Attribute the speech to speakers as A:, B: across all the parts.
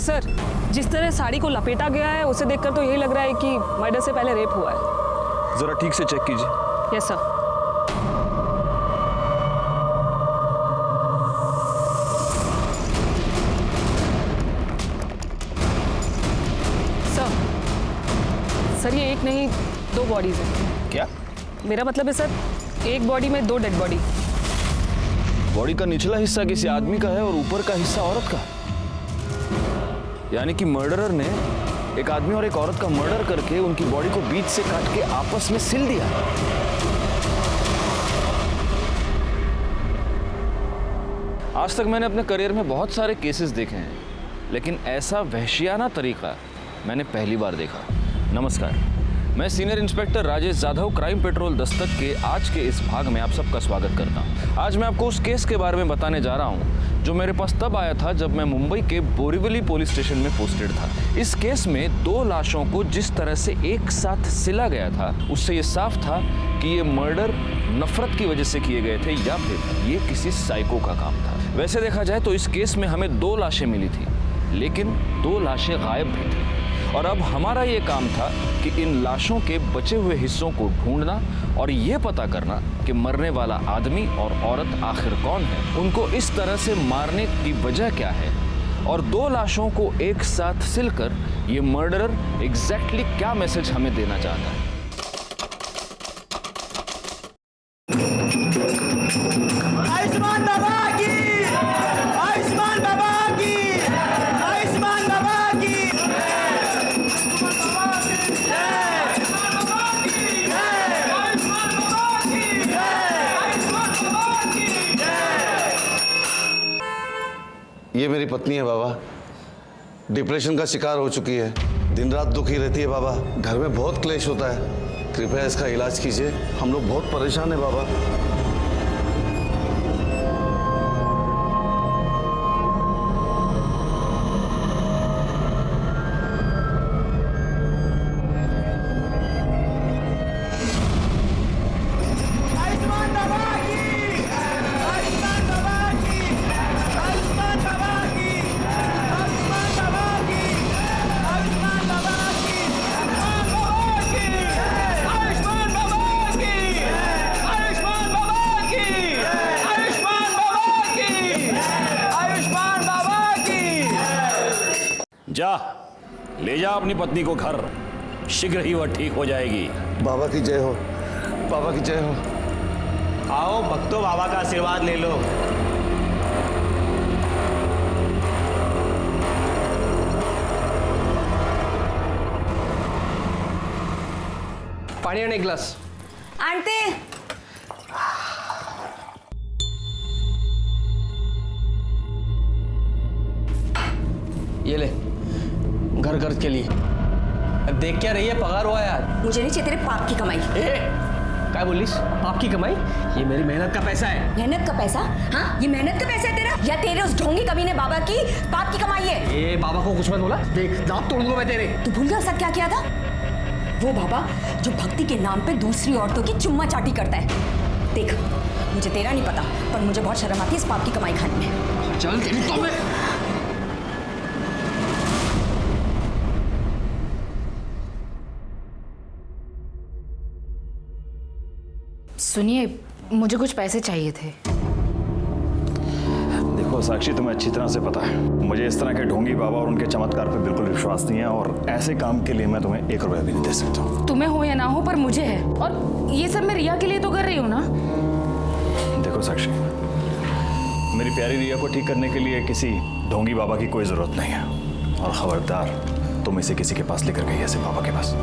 A: Sir, जिस तरह साड़ी को लपेटा गया है उसे देखकर तो यही लग रहा है कि मर्डर से पहले रेप हुआ है।
B: जरा ठीक से चेक कीजिए।
A: Yes sir. सर ये एक नहीं 2 बॉडीज हैं।
B: क्या?
A: मेरा मतलब है सर, एक बॉडी में 2 डेड बॉडी।
B: बॉडी का निचला हिस्सा किसी आदमी का है और ऊपर का हिस्सा औरत का। यानी कि मर्डरर ने एक आदमी और एक औरत का मर्डर करके उनकी बॉडी को बीच से काट के आपस में सिल दिया। आज तक मैंने अपने करियर में बहुत सारे केसेस देखे हैं, लेकिन ऐसा वहशियाना तरीका मैंने पहली बार देखा। नमस्कार, मैं senior inspector Rajesh Jadhav, crime petrol Dastak के आज के इस भाग में आप सबका स्वागत करता हूं। आज मैं आपको उस केस के बारे में बताने जा रहा हूं जो मेरे पास तब आया था जब मैं मुंबई के बोरीवली पुलिस स्टेशन में पोस्टेड था। इस केस में 2 लाशों को जिस तरह से एक साथ सिला गया था, उससे ये साफ था कि ये मर्डर नफरत की वजह से किए गए थे या फिर ये किसी साइको का काम था। वैसे देखा जाए तो इस केस में हमें 2 लाशें मिली थी, लेकिन 2 लाशें गायब भी थी और अब हमारा ये काम था कि इन लाशों के बचे हुए हिस्सों को ढूंढना और ये पता करना कि मरने वाला आदमी और औरत आखिर कौन है, उनको इस तरह से मारने की वजह क्या है और 2 लाशों को एक साथ सिलकर ये मर्डरर एग्जैक्टली क्या मैसेज हमें देना चाहता है।
C: आयुष्मान बाबा की, आयुष्मान बाबा की, आयुष्मान बाबा की।
D: ये मेरी पत्नी है बाबा, डिप्रेशन का शिकार हो चुकी है, दिन रात दुखी रहती है बाबा, घर में बहुत क्लेश होता है, कृपया इसका इलाज कीजिए, हम लोग बहुत परेशान हैं बाबा।
E: जा ले जा अपनी पत्नी को घर, शीघ्र ही वह ठीक हो जाएगी।
D: बाबा की जय हो, बाबा की जय हो।
C: आओ भक्तों, बाबा का आशीर्वाद ले लो।
F: पानी आणि एक ग्लास
G: आणते।
F: ये ले, घर खर्च के लिए। अब देख क्या रही है, पगार हुआ यार।
G: मुझे नहीं चाहिए तेरे पाप की कमाई।
F: क्या बोलिस? पाप की कमाई? ये मेरी मेहनत का पैसा है।
G: मेहनत का पैसा? हाँ, ये मेहनत का पैसा है तेरा या तेरे उस ढोंगी कमीने बाबा की पाप की कमाई है?
F: ये बाबा को कुछ मत बोला, देख दांत तोड़ दूंगा मैं तेरे।
G: तू भूल गया सब क्या किया था? वो बाबा जो भक्ति के नाम पे दूसरी औरतों की चुम्मा चाटी करता है। देख, मुझे तेरा नहीं पता, पर मुझे बहुत शर्म आती है इस पाप की कमाई खाने में।
F: चल तेरी तो मैं।
H: सुनिए, मुझे कुछ पैसे चाहिए थे।
E: देखो साक्षी, तुम्हें अच्छी तरह से पता है मुझे इस तरह के ढोंगी बाबा और उनके चमत्कार पे बिल्कुल विश्वास नहीं है और ऐसे काम के लिए मैं तुम्हें 1 रुपया भी नहीं दे सकता हूँ।
H: तुम्हें हो या ना हो, पर मुझे है, और ये सब मैं रिया के लिए तो कर रही हूँ ना।
E: देखो साक्षी, मेरी प्यारी रिया को ठीक करने के लिए किसी ढोंगी बाबा की कोई जरूरत नहीं है और खबरदार तुम इसे किसी के पास लेकर गई ऐसे बाबा के पास।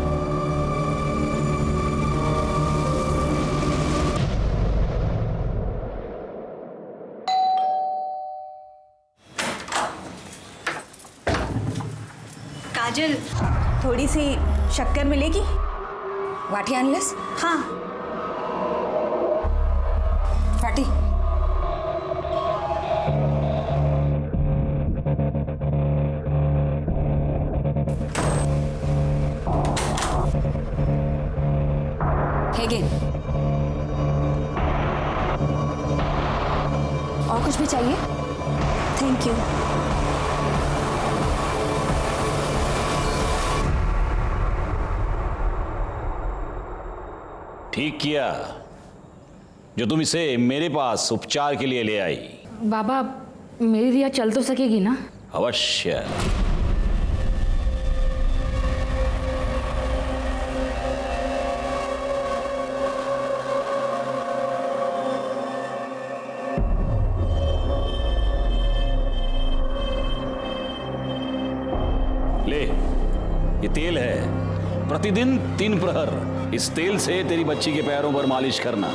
G: काजल, थोड़ी सी शक्कर मिलेगी? वाटी अनलेस? हाँ, वाटी। Again. और कुछ भी चाहिए? Thank you.
I: ठीक किया जो तुम इसे मेरे पास उपचार के लिए ले आई।
H: बाबा मेरी रिया चल तो सकेगी ना?
I: अवश्य। ले, ये तेल है, प्रतिदिन 3 प्रहर इस तेल से तेरी बच्ची के पैरों पर मालिश करना।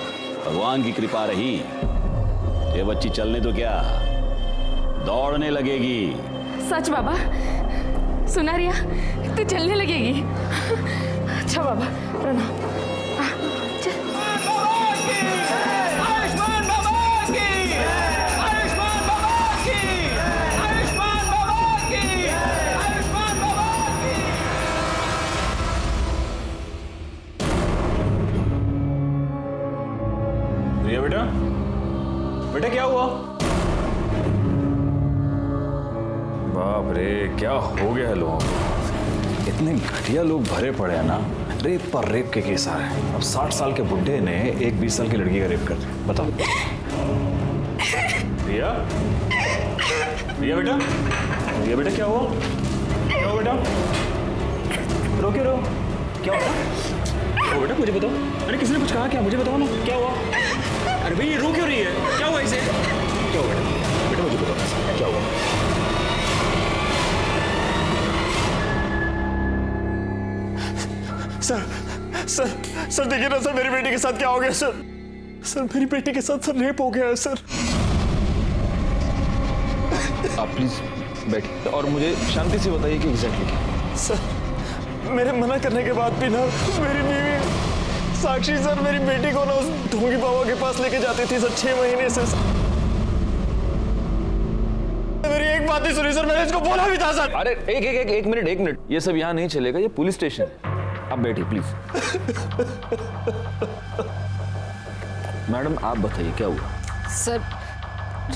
I: भगवान की कृपा रही, ये बच्ची चलने तो क्या, दौड़ने लगेगी।
H: सच बाबा? सुना रिया, तू चलने लगेगी? अच्छा बाबा, प्रणाम। चल।
C: आयुष्मान बाबा की, आयुष्मान बाबा की, आयुष्मान बाबा की, आयुष्मान बाबा की।
E: रिया बेटा, बेटा क्या हुआ? बाप रे, क्या हो गया है लोगों को? इतने घटिया लोग भरे पड़े हैं ना, रेप पर रेप के केस आ रहे हैं। अब 60 साल के बुड्ढे ने एक 20 साल की लड़की का रेप कर दिया, बताओ। रिया, रिया बेटा, रिया बेटा क्या हुआ? क्या हुआ बेटा? रो क्यों रो? क्या हुआ? बेटा मुझे बताओ। अरे किसी ने कुछ कहा क्या? मुझे बताओ ना, क्या हुआ? अरे भाई ये रो क्यों रही है? क्या हुआ इसे? क्या हुआ बेटा? बेटा मुझे बताओ, क्या हुआ? सर देखिए ना सर, मेरी बेटी के साथ क्या हो गया सर मेरी बेटी के साथ सर रेप हो गया है सर।
B: आप प्लीज बैठिए और मुझे शांति से बताइए कि एग्जैक्टली क्या।
E: सर मेरे मना करने के बाद भी ना मेरी बीवी साक्षी सर मेरी बेटी को ना उस ढोंगी बाबा के पास लेके जाती थी सर 6 महीने से। मेरी एक बात नहीं सुनी सर, मैंने इसको बोला भी था सर।
B: अरे एक मिनट, ये सब यहाँ नहीं चलेगा, ये पुलिस स्टेशन है। आप बैठिए प्लीज। मैडम आप बताइए क्या हुआ?
H: सर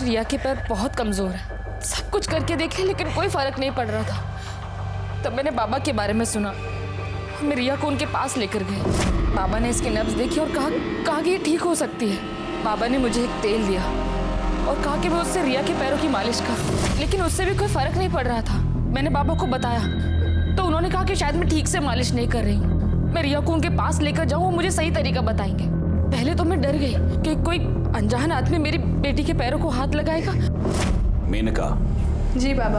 H: रिया के पैर बहुत कमजोर है, सब कुछ करके देखे लेकिन कोई फर्क नहीं पड़ रहा था। तब मैंने बाबा के बारे में सुना, हम रिया को उनके पास लेकर गए। बाबा ने इसकी नब्ज देखी और कहा कि ये ठीक हो सकती है। बाबा ने मुझे एक तेल दिया और कहा कि मैं उससे रिया के पैरों की मालिश कर, लेकिन उससे भी कोई फर्क नहीं पड़ रहा था। मैंने बाबा को बताया तो उन्होंने कहा कि शायद मैं ठीक से मालिश नहीं कर रही हूँ, मैं रिया को उनके पास लेकर जाऊँ, वो मुझे सही तरीका बताएंगे। पहले तो मैं डर गई कि कोई अनजान आदमी मेरी बेटी के पैरों को हाथ लगाएगा।
I: मेनका।
H: जी बाबा।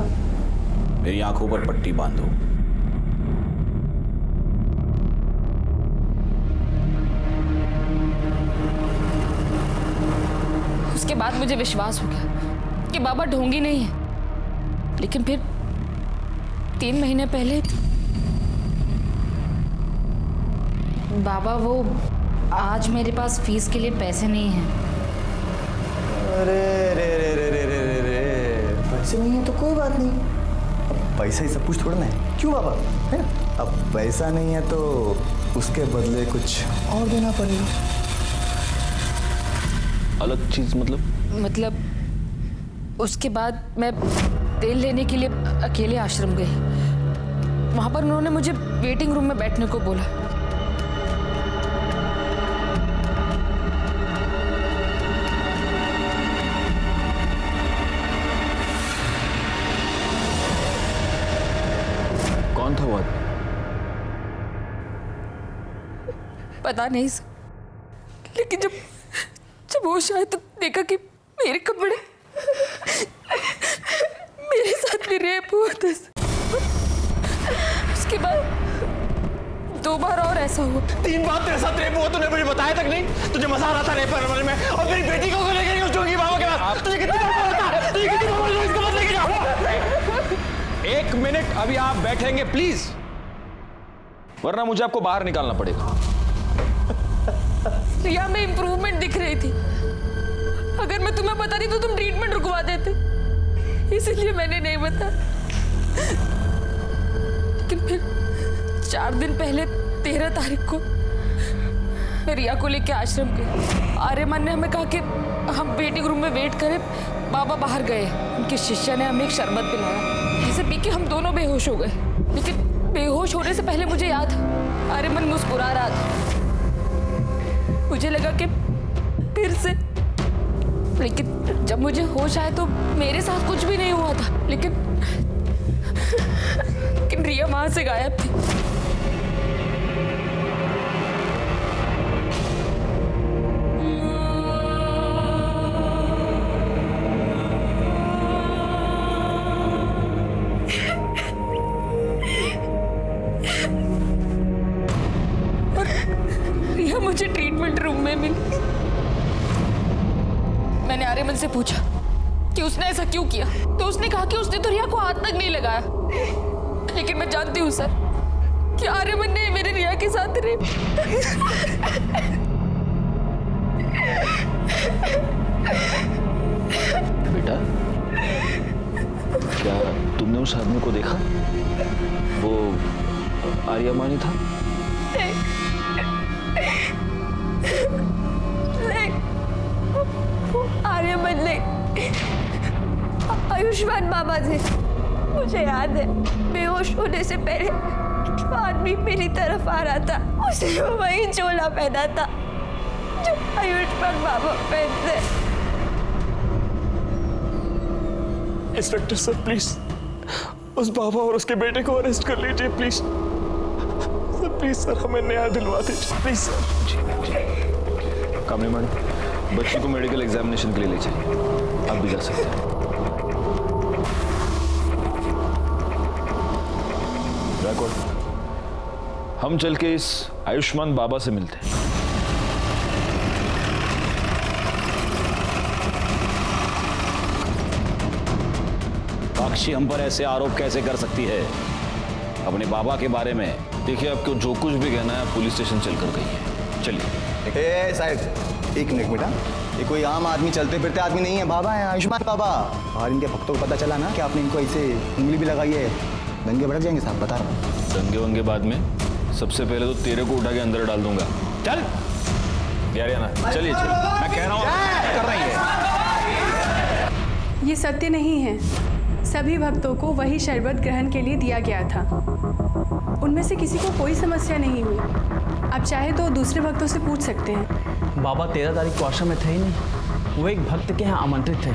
I: मेरी आंखों पर पट्टी बांधो।
H: उसके बाद मुझे विश्वास हो गया कि बाबा ढोंगी नहीं है। लेकिन फिर 3 महीने पहले बाबा वो आज मेरे पास फीस के लिए पैसे नहीं हैं।
J: अरे रे रे रे रे रे रे रे, पैसे नहीं है तो कोई बात नहीं, अब पैसा ही सब कुछ थोड़ा ना है, क्यों बाबा, है ना? अब पैसा नहीं है तो उसके बदले कुछ और देना पड़ेगा।
B: अलग चीज
H: मतलब उसके बाद मैं तेल लेने के लिए अकेले आश्रम गई। वहां पर उन्होंने मुझे वेटिंग रूम में बैठने को बोला।
B: कौन था वो आदमी?
H: पता नहीं सर, लेकिन जब होश आया तो देखा कि मेरे कपड़े मेरे साथ भी रेप हुआ था। उसके बाद 2 बार और ऐसा हुआ।
C: 3 बार तेरे साथ रेप हुआ, तूने मुझे बताया तक नहीं? तुझे मजा आ रहा था रेप करने में, और मेरी बेटी को लेकर गई उस जोगी बाबा के पास। तुझे कितनी बार बोला था? तुझे कितनी बार बोला इसको मत लेके जाओ?
B: 1 मिनट, अभी आप बैठेंगे प्लीज, वरना मुझे आपको बाहर निकालना पड़ेगा।
H: रिया में इंप्रूवमेंट दिख रही थी। अगर मैं तुम्हें बताती तो तुम ट्रीटमेंट रुकवा देते, इसलिए मैंने नहीं बताया। लेकिन फिर 4 दिन पहले 13 तारीख को रिया को लेके आश्रम गए। आर्यमान ने हमें कहा कि हम वेटिंग रूम में वेट करें, बाबा बाहर गए। उनके शिष्य ने हमें एक शरबत पिलाया, जिसे पी के हम दोनों बेहोश हो गए। लेकिन बेहोश होने से पहले मुझे याद, आर्यमान मुस्कुरा रहा था। मुझे लगा कि फिर से, लेकिन जब मुझे होश आया तो मेरे साथ कुछ भी नहीं हुआ था। लेकिन रिया वहां से गायब थी। रिया मुझे ट्रीटमेंट रूम में मिली। मैंने आर्यमन से पूछा कि उसने ऐसा क्यों किया, तो उसने कहा कि उसने तो रिया को हाथ तक नहीं लगाया। लेकिन मैं जानती हूँ सर कि आर्यमन ने मेरे रिया के साथ रेप।
B: बेटा, क्या तुमने उस आदमी को देखा? वो आर्यमान ही था?
G: नहीं, वो आर्यमन नहीं, आयुष्मान बाबा थे। मुझे याद है, बेहोश होने से पहले जो आदमी मेरी तरफ आ रहा था, उसने वही चोला पहना था जो आयुष्मान बाबा पहनते।
C: इंस्पेक्टर सर प्लीज उस बाबा और उसके बेटे को अरेस्ट कर लीजिए प्लीज सर। प्लीज सर, हमें न्याय दिलवा दीजिए प्लीज सर।
B: कामनी मैडम, बच्ची को मेडिकल एग्जामिनेशन के लिए ले जाइए। आप भी जा सकते हैं। हम चल के इस आयुष्मान बाबा से मिलते हैं।
I: साक्षी हम पर ऐसे आरोप कैसे कर सकती है अपने बाबा के बारे में?
B: देखिए, आपको जो कुछ भी कहना है पुलिस स्टेशन चलकर कहिए। चलिए।
J: साहब एक मिनट बेटा, ये कोई आम आदमी, चलते फिरते आदमी नहीं है, बाबा है, आयुष्मान बाबा। और इनके भक्तों को पता चला ना कि आपने इनको ऐसे उंगली भी लगाई है, दंगे भड़क जाएंगे साहब, बता रहा हूँ।
B: दंगे वंगे बाद में, सबसे पहले तो तेरे को उठा के अंदर डाल दूंगा। चल यार, ना चलिए।
I: मैं कह रहा हूँ कर रही है।
K: ये सत्य नहीं है। सभी भक्तों को वही शरबत ग्रहण के लिए दिया गया था। उनमें से किसी को कोई समस्या नहीं हुई। आप चाहे तो दूसरे भक्तों से पूछ सकते हैं।
F: बाबा 13 तारीख को आश्रम में थे ही नहीं, वो एक भक्त के यहाँ आमंत्रित थे।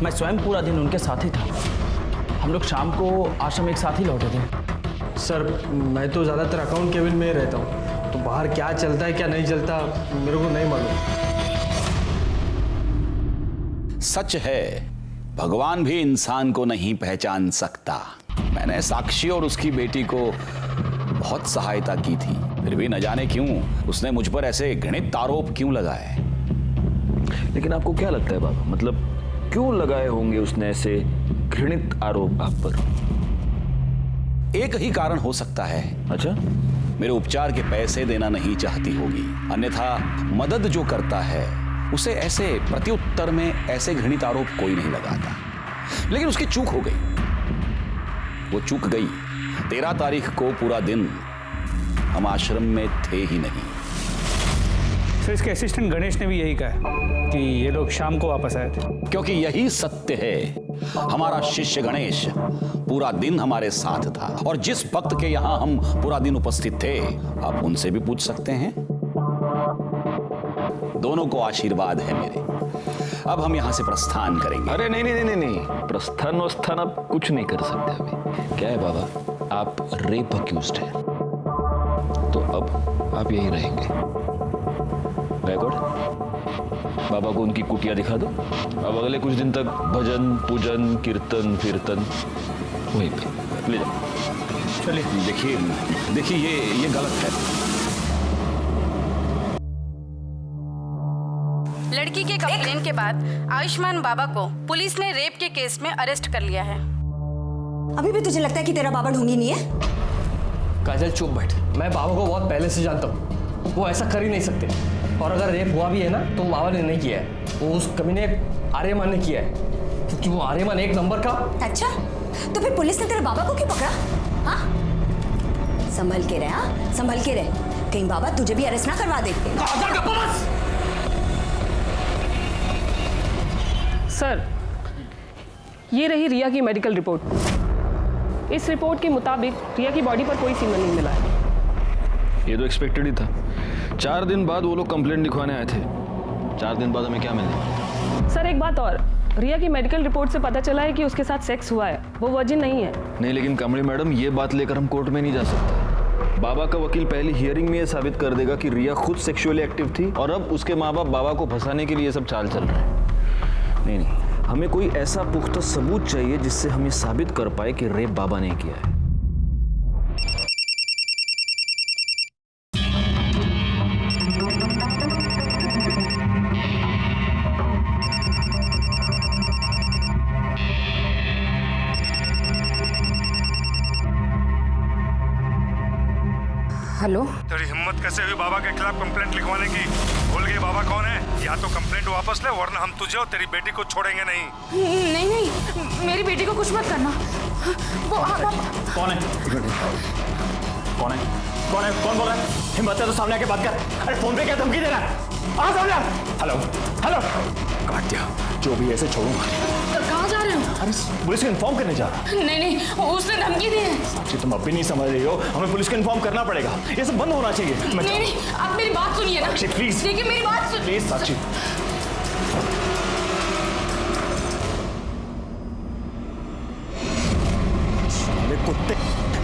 F: मैं स्वयं पूरा दिन उनके साथ ही था। हम लोग शाम को आश्रम एक साथ ही लौटे थे।
L: सर, मैं तो ज़्यादातर अकाउंट केबिन में ही रहता हूँ, तो बाहर क्या चलता है क्या नहीं चलता मेरे को नहीं मालूम।
I: सच है, भगवान भी इंसान को नहीं पहचान सकता। मैंने साक्षी और उसकी बेटी को बहुत सहायता की थी, फिर भी न जाने क्यों उसने मुझ पर ऐसे घृणित आरोप क्यों लगाए।
B: लेकिन आपको क्या लगता है बाबा, मतलब क्यों लगाए होंगे उसने ऐसे घृणित आरोप आप पर?
I: एक ही कारण हो सकता है।
B: अच्छा?
I: मेरे उपचार के पैसे देना नहीं चाहती होगी, अन्यथा मदद जो करता है उसे ऐसे प्रत्युत्तर में ऐसे घृणित आरोप कोई नहीं लगाता। लेकिन उसकी चूक हो गई, वो चूक गई। 13 तारीख को पूरा दिन हम आश्रम में थे ही नहीं।
L: सर, इसके असिस्टेंट गणेश ने भी यही कहा कि ये लोग शाम को वापस आए थे।
I: क्योंकि यही सत्य है, हमारा शिष्य गणेश पूरा दिन हमारे साथ था, और जिस भक्त के यहां हम पूरा दिन उपस्थित थे, आप उनसे भी पूछ सकते हैं। दोनों को आशीर्वाद है मेरे। अब हम यहां से प्रस्थान करेंगे।
B: अरे नहीं नहीं नहीं नहीं, प्रस्थान वस्थान आप कुछ नहीं कर सकते अभी। क्या है बाबा, आप रेप अक्यूज्ड हैं, तो अब आप यहीं रहेंगे। बैकवर्ड, बाबा को उनकी कुटिया दिखा दो। अब अगले कुछ दिन तक भजन पूजन कीर्तन कीर्तन वहीं पे ले जाओ।
I: चलिए। देखिए ये गलत है।
M: लड़की के कंप्लेन के बाद आयुष्मान बाबा को पुलिस ने रेप के केस में अरेस्ट कर लिया है।
G: अभी भी तुझे लगता है कि तेरा बाबा ढोंगी नहीं है?
F: काजल चुप बैठ। मैं बाबा को बहुत पहले से जानता हूँ, वो ऐसा कर ही नहीं सकते। और अगर रेप हुआ भी है ना, तो बाबा ने नहीं किया है, वो उस कमीने आर्यमान ने किया है, क्योंकि वो आर्यमान एक नंबर का।
G: अच्छा, तो फिर पुलिस ने तेरे बाबा को क्यों पकड़ा? हाँ, संभल के रहे, हाँ संभल के रहे, कहीं बाबा तुझे भी अरेस्ट ना करवा दे।
A: सर, ये रही रिया की मेडिकल रिपोर्ट। इस रिपोर्ट के मुताबिक रिया की बॉडी पर कोई सीमन नहीं मिला है।
B: ये तो एक्सपेक्टेड ही था। 4 दिन बाद वो लोग कंप्लेंट लिखवाने आए थे। 4 दिन बाद हमें क्या मिलने वाला?
A: सर एक बात और, रिया की मेडिकल रिपोर्ट से पता चला है कि उसके साथ सेक्स हुआ है, वो वर्जिन नहीं है।
B: नहीं, लेकिन कमली मैडम ये बात लेकर हम कोर्ट में नहीं जा सकते। बाबा का वकील पहली हियरिंग में ये साबित कर देगा कि रिया खुद सेक्सुअली एक्टिव थी और अब उसके माँ बाप बाबा को फंसाने के लिए सब चाल चल रहे हैं। नहीं, हमें कोई ऐसा पुख्ता सबूत चाहिए जिससे हम ये साबित कर पाए कि रेप बाबा ने किया है।
H: हेलो,
N: तेरी हिम्मत कैसे हुई बाबा के खिलाफ कंप्लेंट लिखवाने की? बोल गई बाबा कौन है? या तो कंप्लेंट वापस ले वरना हम तुझे और तेरी बेटी को छोड़ेंगे नहीं।
H: नहीं, मेरी बेटी को कुछ मत करना। वो
E: कौन है? कौन है? कौन है? कौन बोल रहा है? हिम्मत है तो सामने आके बात कर। अरे फोन पे क्या धमकी दे रहा है? आ सामने। हेलो हेलो, काट दिया। जो भी ऐसे छोड़ूंगा।
H: कहाँ जा रहे हो?
E: अरे पुलिस को इन्फॉर्म करने जा रहा।
H: नहीं, उसने धमकी दी है।
E: साक्षी तुम अब भी नहीं समझ रही हो, हमें पुलिस को इन्फॉर्म करना पड़ेगा। ये सब बंद होना चाहिए।
H: नहीं, आप मेरी बात सुनिए ना।
E: साक्षी प्लीज,
H: देखिए मेरी बात सुनिए।
E: प्लीज साक्षी। कुत्ते,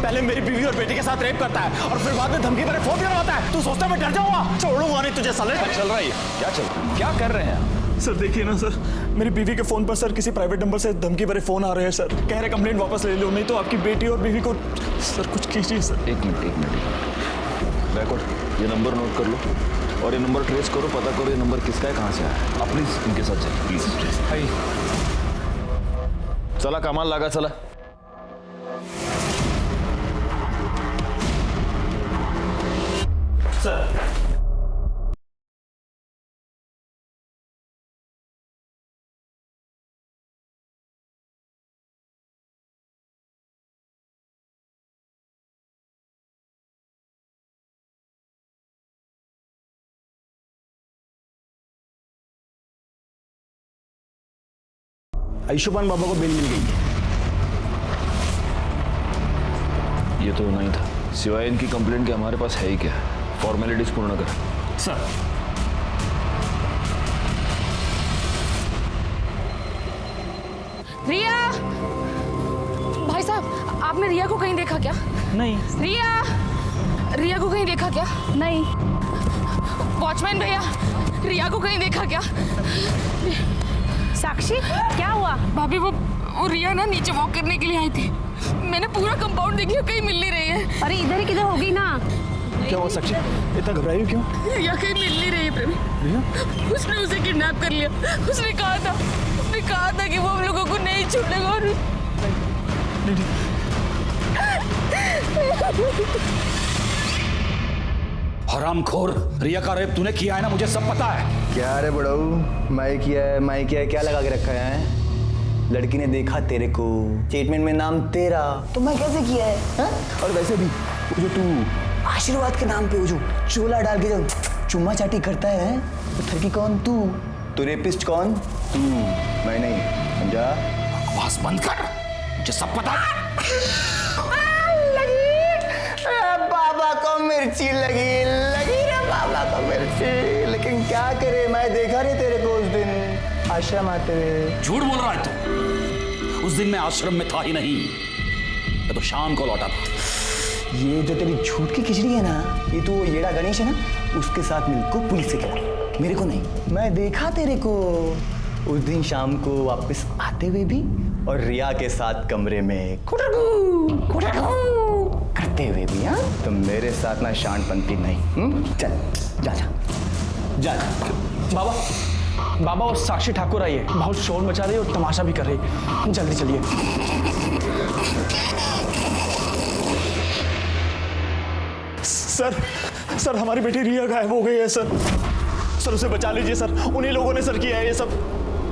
E: पहले मेरी बीवी और बेटी के साथ रेप करता है और फिर बाद में धमकी भरे फोन करवाता है। तू सोचता मैं डर जाऊंगा? छोड़ूंगा नहीं तुझे साले।
B: क्या चल रहा है? क्या चल रहा है? क्या कर रहे हैं?
C: सर देखिए ना सर, मेरी बीवी के फोन पर सर किसी प्राइवेट नंबर से धमकी भरे फोन आ रहे हैं सर। कह रहे कंप्लेंट वापस ले लो, नहीं तो आपकी बेटी और बीवी को। सर कुछ कीजिए सर।
B: एक मिनट। बैकवर्ड, ये नंबर नोट कर लो और ये नंबर ट्रेस करो, पता करो ये नंबर किसका है, कहाँ से आया है। आप प्लीज इनके साथ चलिए प्लीज। चला कमाल लगा, चला।
E: सर आयुष्मान बाबा को बेल मिल गई है।
B: ये तो नहीं था, सिवाय इनकी कंप्लेंट के हमारे पास है ही क्या? फॉर्मेलिटीज पूर्ण कर।
E: सर
H: रिया, भाई साहब आपने रिया को कहीं देखा क्या?
E: नहीं।
H: रिया को कहीं देखा क्या?
K: नहीं।
H: वॉचमैन भैया, रिया को कहीं देखा क्या?
K: साक्षी क्या हुआ?
H: भाभी वो रिया ना नीचे वॉक करने के लिए आई थी। मैंने पूरा कंपाउंड देख लिया, कहीं मिल नहीं रही है।
K: अरे इधर ही किधर होगी ना।
C: क्या हुआ साक्षी, इतना घबराई हो क्यों?
H: रिया कहीं मिल नहीं रही है प्रेमी। उसने उसे किडनैप कर लिया। उसने कहा था कि वो हम लोगों को नहीं छोड़ेगा। और
I: हरामखोर, रिया का रेप तूने किया है ना, मुझे सब पता है।
J: क्या रे बड़ाऊ, मैं किया है, क्या लगा के रखा है? लड़की ने देखा तेरे को, स्टेटमेंट में नाम तेरा, तो मैं कैसे किया है हा? और वैसे भी वो जो तू आशीर्वाद के नाम पे वो जो चोला डाल के जो चुम्मा चाटी करता है, वो ठरकी कौन? तू रेपिस्ट कौन? तू, मैं नहीं, समझा?
I: बकवास बंद कर, मुझे सब पता है।
J: बाबा को मिर्ची लगी रे बाबा को मिर्ची। लेकिन क्या करे, मैं देखा रे तेरे को उस दिन आश्रम आते हुए।
I: झूठ बोल रहा है तू। उस दिन मैं आश्रम में था ही नहीं, मैं तो शाम को लौटा था।
J: ये जो तेरी झूठ की खिचड़ी है ना, ये तो येड़ा गणेश है ना, उसके साथ मिलकर पुलिस से गया, मेरे को नहीं। मैं देखा तेरे को उस दिन शाम को वापस आते हुए भी, और रिया के साथ कमरे में करते हुए भी। हाँ, तो मेरे साथ ना शानपंती नहीं। चल जा।
C: बाबा और साक्षी ठाकुर आई है, बहुत शोर मचा रही है और तमाशा भी कर रही है। जल्दी चलिए। सर हमारी बेटी रिया गायब हो गई है सर उसे बचा लीजिए सर। उन्हीं लोगों ने सर किया है ये सब।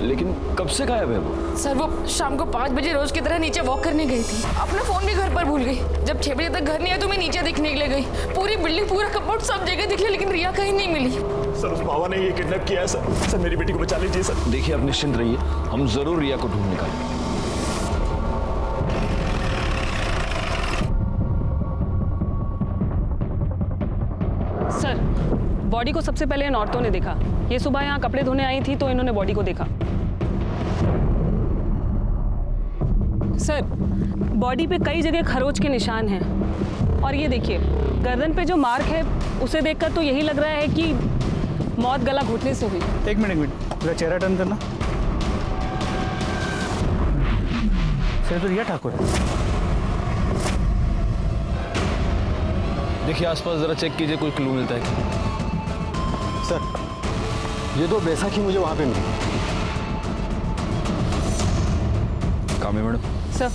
B: लेकिन कब से गायब है वो?
H: सर वो शाम को 5 बजे रोज की तरह नीचे वॉक करने गई थी। अपना फोन भी घर पर भूल गई। जब 6 बजे तक घर नहीं आया तो मैं नीचे देखने के लिए गई। पूरी बिल्डिंग, पूरा कंपाउंड, सब जगह देख लिया, लेकिन रिया कहीं नहीं मिली।
C: सर उस बाबा ने ये किडनैप किया है सर मेरी बेटी को बचा लीजिए सर।
B: देखिए आप निश्चिंत रहिए, हम जरूर रिया को ढूंढ निकालेंगे।
A: बॉडी को सबसे पहले इन औरतों ने देखा। ये सुबह यहाँ कपड़े धोने आई थी तो इन्होंने बॉडी को देखा। सर, बॉडी पे कई जगह खरोच के निशान हैं और ये देखिए गर्दन पे जो मार्क है उसे देखकर तो यही लग रहा है कि मौत गला घुटने से हुई।
E: एक मिनट पूरा चेहरा टर्न करना। सर तो रिया ठाकुर है।
B: देखिए आसपास जरा चेक कीजिए, कोई क्लू मिलता है क्या?
L: सर ये तो बैसाखी मुझे वहाँ पे मिली।
B: कामे मैडम,
A: सर।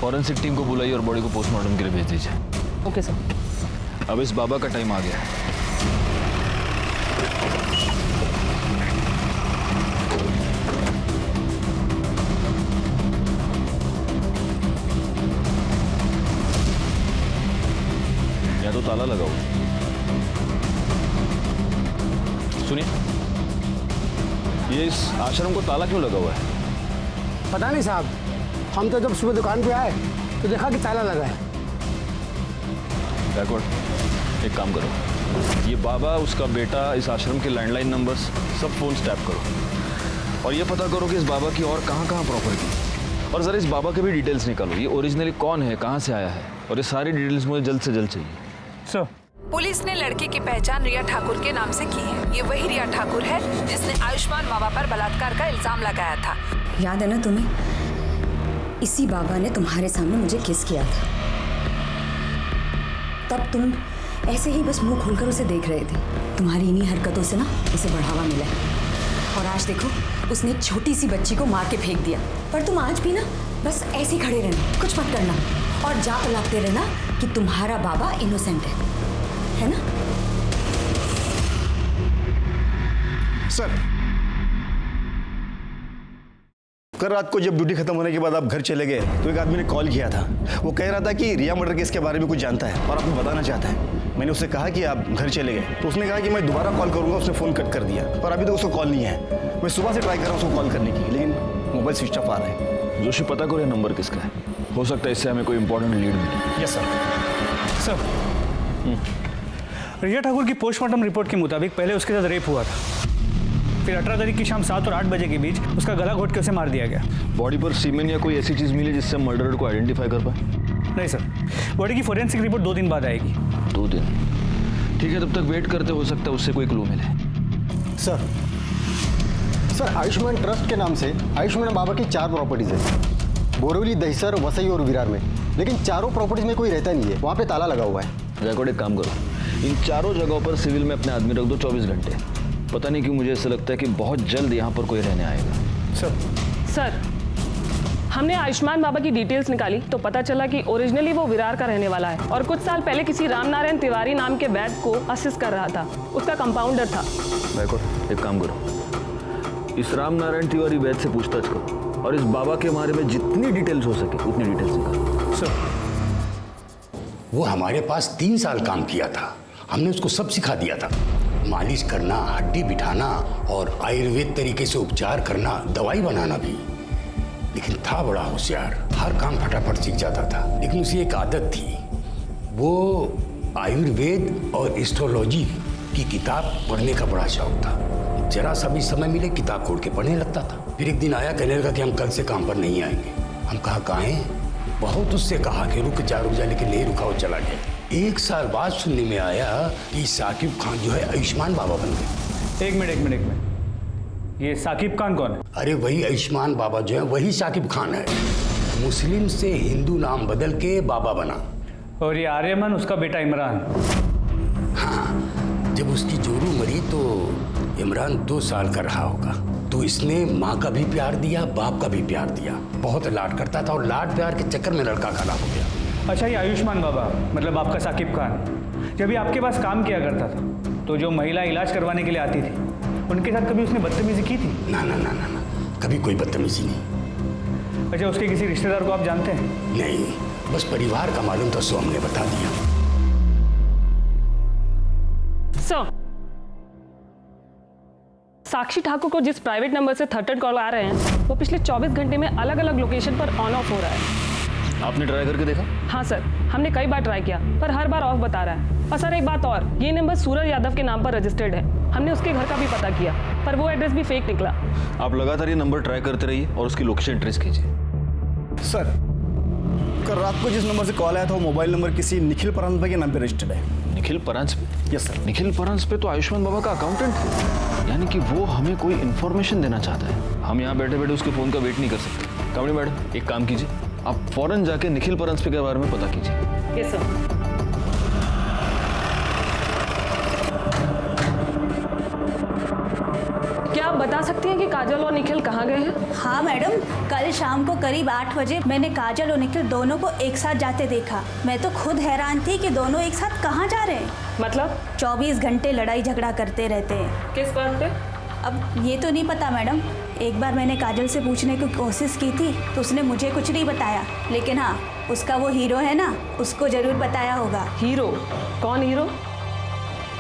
B: फॉरेंसिक टीम को बुलाइए और बॉडी को पोस्टमार्टम के लिए भेज दीजिए।
A: Okay sir.
B: अब इस बाबा का टाइम आ गया है। या तो ताला लगाओ। सुनिए, ये इस आश्रम को ताला क्यों लगा हुआ है?
O: पता नहीं साहब, हम तो जब सुबह दुकान पे आए तो देखा कि ताला लगा है।
B: बैकवर्ड, एक काम करो, ये बाबा, उसका बेटा, इस आश्रम के लैंडलाइन नंबर्स सब फोन टैप करो और ये पता करो कि इस बाबा की और कहाँ प्रॉपर्टी, और जरा इस बाबा के भी डिटेल्स निकालो। ये ओरिजिनली कौन है, कहाँ से आया है, और ये सारी डिटेल्स मुझे जल्द से जल्द चाहिए।
E: सर,
M: पुलिस ने लड़के की पहचान रिया ठाकुर के नाम से की है। ये वही रिया ठाकुर है जिसने आयुष्मान बाबा पर बलात्कार का इल्जाम लगाया था।
P: याद है ना तुम्हें? इसी बाबा ने तुम्हारे सामने मुझे किस किया था। तब तुम ऐसे ही बस मुंह खोलकर उसे देख रहे थे। तुम्हारी इन्हीं हरकतों से ना उसे बढ़ावा मिला और आज देखो उसने एक छोटी सी बच्ची को मार के फेंक दिया। पर तुम आज भी ना बस ऐसे ही खड़े रहना, कुछ मत करना और जा पलाते रहना कि तुम्हारा बाबा इनोसेंट है ना?
J: सर, कल रात को जब ड्यूटी खत्म होने के बाद आप घर चले गए तो एक आदमी ने कॉल किया था। वो कह रहा था कि रिया मर्डर केस के बारे में कुछ जानता है और आपको बताना चाहता है। मैंने उससे कहा कि आप घर चले गए तो उसने कहा कि मैं दोबारा कॉल करूंगा। उसने फ़ोन कट कर दिया और अभी तक उसको कॉल नहीं है। मैं सुबह से ट्राई कर रहा हूँ उसको कॉल करने की, लेकिन मोबाइल स्विच ऑफ आ रहा है।
B: जोशी, पता करो ये नंबर किसका है, हो सकता है इससे हमें कोई इंपॉर्टेंट लीड मिले।
E: Yes sir. रिया ठाकुर की पोस्टमार्टम रिपोर्ट के मुताबिक पहले उसके साथ रेप हुआ था, फिर 18 तारीख की शाम 7 और 8 बजे के बीच उसका गला घोट के उसे मार दिया गया।
B: बॉडी पर सीमेन या कोई ऐसी चीज मिली जिससे मर्डरर को आइडेंटिफाई कर पाए?
E: नहीं सर, बॉडी की फोरेंसिक रिपोर्ट 2 दिन बाद आएगी।
B: 2 दिन? ठीक है, तब तक वेट करते, हो सकता है उससे कोई क्लू मिले।
O: सर आयुष्मान ट्रस्ट के नाम से आयुष्मान बाबा की 4 प्रॉपर्टीज है, बोरीवली, दहिसर, वसई और विरार में। लेकिन चारों प्रॉपर्टीज में कोई रहता नहीं है, वहाँ पे ताला लगा हुआ है।
B: रिकॉर्ड, एक काम करो, इन चारों जगहों पर सिविल में अपने आदमी रख दो 24 घंटे। पता नहीं क्यों मुझे ऐसा लगता है कि बहुत जल्द यहाँ पर कोई रहने आएगा।
A: सर, हमने आयुष्मान बाबा की डिटेल्स निकाली तो पता चला कि ओरिजिनली वो विरार का रहने वाला है और कुछ साल पहले किसी रामनारायण तिवारी नाम के वैद्य को असिस्ट कर रहा था, उसका कंपाउंडर था।
B: रिकॉर्ड, एक काम करो, इस रामनारायण तिवारी वैद्य से पूछताछ करो और इस बाबा के बारे में जितनी डिटेल्स हो सके उतनी डिटेल्स निकालो।
Q: सर, वो हमारे पास 3 साल काम किया था, हमने उसको सब सिखा दिया था। मालिश करना, हड्डी बिठाना और आयुर्वेद तरीके से उपचार करना, दवाई बनाना भी। लेकिन था बड़ा होशियार, हर काम फटाफट सीख जाता था। लेकिन उसे एक आदत थी, वो आयुर्वेद और एस्ट्रोलॉजी की किताब पढ़ने का बड़ा शौक था। जरा सा भी समय मिले किताब खोल के पढ़ने लगता था। फिर एक दिन आया, कहने लगा कि हम कल से काम पर नहीं आएंगे। हम कहा कहाँ हैं? बहुत उससे कहा कि रुक जा, लेकिन नहीं रुका, वो चला गया। 1 साल बाद सुनने में आया कि साकिब खान जो है आयुष्मान बाबा बन गए।
E: एक मिनट, ये साकिब खान कौन है?
Q: अरे वही आयुष्मान बाबा जो है वही साकिब खान है। मुस्लिम से हिंदू नाम बदल के बाबा बना।
E: और ये आर्यमन उसका बेटा इमरान।
Q: हाँ, जब उसकी जोरू मरी तो इमरान 2 साल का रहा होगा। तो इसने माँ का भी प्यार दिया, बाप का भी प्यार दिया। बहुत लाड करता था और लाड प्यार के चक्कर में लड़का खराब हो गया।
E: अच्छा, ये आयुष्मान बाबा मतलब आपका साकिब खान जब ये आपके पास काम किया करता था तो जो महिला इलाज करवाने के लिए आती थी उनके साथ कभी उसने बदतमीजी की थी?
Q: ना, कभी कोई बदतमीजी नहीं।
E: अच्छा, उसके किसी रिश्तेदार को आप जानते हैं?
Q: नहीं, बस परिवार का मालूम था, सो हमने बता दिया।
A: साक्षी ठाकुर को जिस प्राइवेट नंबर से 3rd कॉल आ रहे हैं वो पिछले 24 घंटे में अलग अलग लोकेशन पर ऑन ऑफ हो रहा है।
B: आपने ट्राई करके देखा?
A: हाँ सर, हमने कई बार ट्राई किया पर हर बार ऑफ बता रहा है। और सर एक बात और, ये नंबर सूरज यादव के नाम पर रजिस्टर्ड है। हमने उसके घर का भी पता किया पर वो एड्रेस भी फेक निकला।
B: आप लगातार ये नंबर ट्राई करते रहिए और उसकी लोकेशन ट्रेस कीजिए।
O: सर, कल रात को जिस नंबर से कॉल आया था वो मोबाइल नंबर किसी निखिल परांजपे के नाम पे रजिस्टर्ड है।
B: निखिल परांजपे?
O: Yes sir.
B: निखिल परांजपे तो आयुष्मान बाबा का अकाउंटेंट है, यानी कि वो हमें कोई इन्फॉर्मेशन देना चाहता है। हम यहाँ बैठे बैठे उसके फ़ोन का वेट नहीं कर सकते। कामड़ी मैडम, एक काम कीजिए, आप फौरन जाके निखिल परांजपे के बारे में पता कीजिए।
A: Yes sir. क्या आप बता सकती हैं कि काजल और निखिल कहाँ गए हैं?
R: हाँ मैडम, कल शाम को करीब 8 बजे मैंने काजल और निखिल दोनों को एक साथ जाते देखा। मैं तो खुद हैरान थी कि दोनों एक साथ कहाँ जा रहे हैं।
A: मतलब
R: 24 घंटे लड़ाई झगड़ा करते रहते हैं।
A: किस बात पे?
R: अब ये तो नहीं पता मैडम। एक बार मैंने काजल से पूछने की कोशिश की थी तो उसने मुझे कुछ नहीं बताया, लेकिन हाँ, उसका वो हीरो है ना, उसको जरूर बताया होगा।
A: हीरो? कौन हीरो?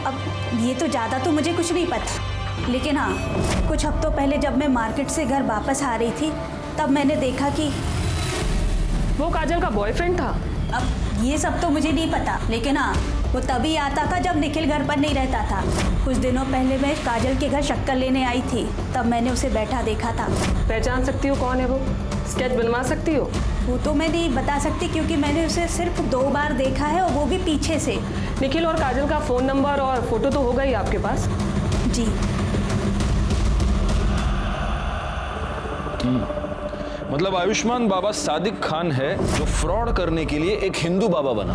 R: अब ये तो ज़्यादा तो मुझे कुछ नहीं पता, लेकिन हाँ, कुछ हफ्तों पहले जब मैं मार्केट से घर वापस आ रही थी तब मैंने देखा कि
A: वो काजल का बॉयफ्रेंड था।
R: अब ये सब तो मुझे नहीं पता, लेकिन हाँ, वो तभी आता था जब निखिल घर पर नहीं रहता था। कुछ दिनों पहले मैं काजल के घर शक्कर लेने आई थी, तब मैंने उसे बैठा देखा था।
A: पहचान सकती हो कौन है वो? स्केच बनवा सकती हो?
R: वो तो मैं नहीं बता सकती क्योंकि मैंने उसे सिर्फ 2 बार देखा है और वो भी पीछे से।
A: निखिल और काजल का फ़ोन नंबर और फोटो तो होगा ही आपके पास?
R: जी।
B: मतलब आयुष्मान बाबा सादिक खान है जो फ्रॉड करने के लिए एक हिंदू बाबा बना।